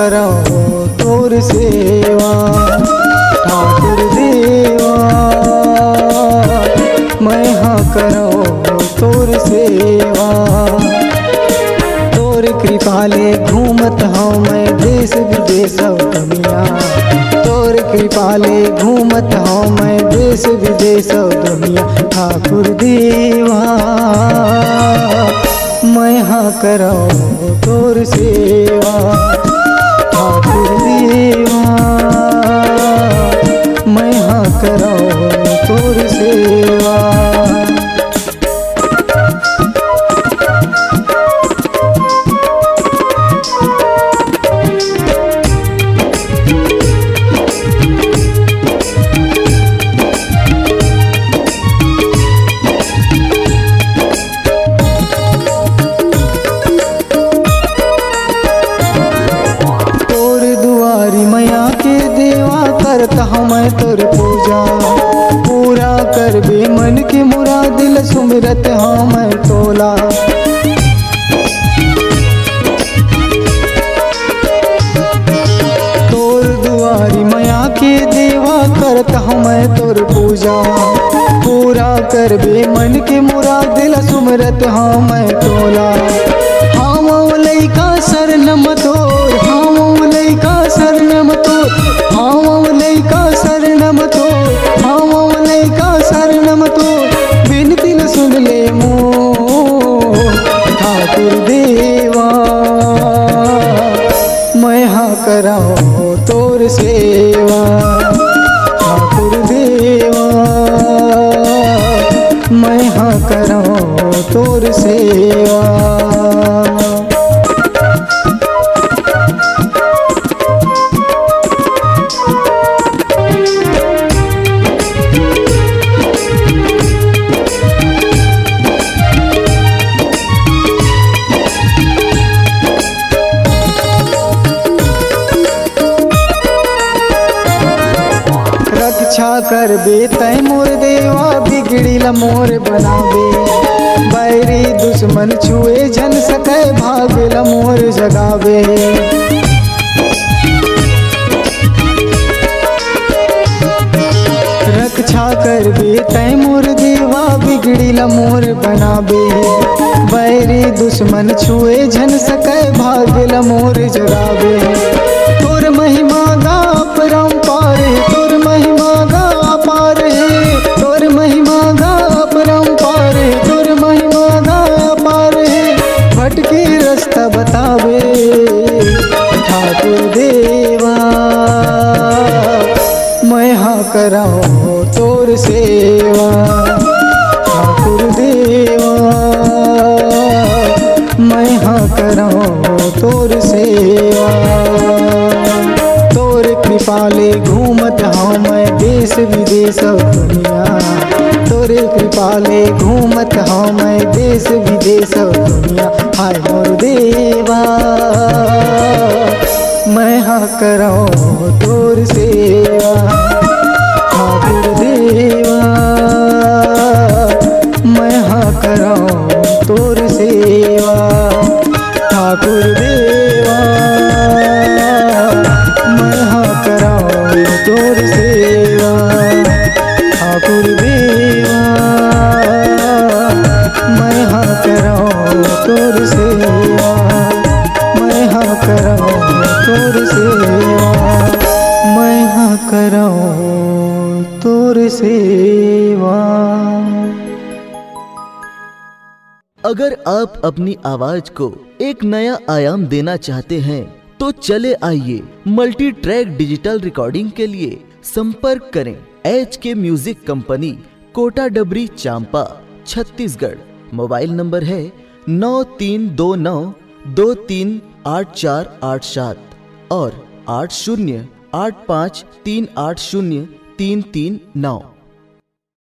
करो तोर सेवा ठाकुर देवा, मैं हाँ करो तोर सेवा। तोर कृपाले घूमत हूँ मैं देश विदेश दुनिया, तोर कृपाले घूमत हूँ मैं देश विदेश दुनिया। ठाकुर देवा मैं हाँ करो तोर सेवा ठाकुर देवा, मैं हाँ करो तोर सेवा। करता हूँ मैं तोर पूजा, पूरा कर बे मन की मुराद, दिल सुमिरत हूँ मैं तोला। तोर दुआरी मैया के देवा करता हूँ मैं तोर पूजा, पूरा कर बे मन की मुराद, दिल सुमिरत हूँ मैं तोला। हाँ मौलई का शरणम तोर, हाँ मौलई का शरणम तोर, हाँ मौलई का शरणम तोर, हाँ मौलई का शरणम तोर, बिनती न सुन ले मोर। ठाकुर देवा मैं हाँ कराऊँ तोर सेवा ठाकुर देवा, मैं हाँ कराऊँ तोर सेवा। रक्षा कर बे तै मोर देवा, बिगड़ीला मोर बनाबे, बैरी दुश्मन छुए जन सके, भागला मोर जगावे। रक्षा कर बे तै मोर देवा, बिगड़ीला मोर बनाबे, बैरी दुश्मन छुए जन सके, भागला मोर जगावे। तोर महिमा गा परम्पार, तोर महिमा गा पार, तोर महिमा गा परम्पार, तोर महिमा गा पार, भटकी रास्ता बतावे। ठाकुर देवा मैं हाँ कराऊँ तोर सेवा ठाकुर देवा, मैं हाँ कराऊँ तोर सेवा। तोर कृपाले घूमत हूँ मैं देश विदेश दुनिया, तोरे कृपाले घूमत हूँ मैं देश विदेश दुनिया। हाय मोर देवा मैं हाँ कराऊँ तोर सेवा ठाकुर देवा, मैं हाँ कराऊँ तोर सेवा ठाकुर देवा, मैं हाँ कराऊँ तोर सेवा ठाकुर देवा, मैं हाँ कराऊँ तोर सेवा, मैं हाँ कराऊँ तोर सेवा, मैं हाँ कराऊँ तोर सेवा। अगर आप अपनी आवाज को एक नया आयाम देना चाहते हैं तो चले आइए मल्टी ट्रैक डिजिटल रिकॉर्डिंग के लिए संपर्क करें HK म्यूजिक कंपनी, कोटा डबरी, चांपा, छत्तीसगढ़। मोबाइल नंबर है 9329238487 और 8085380339।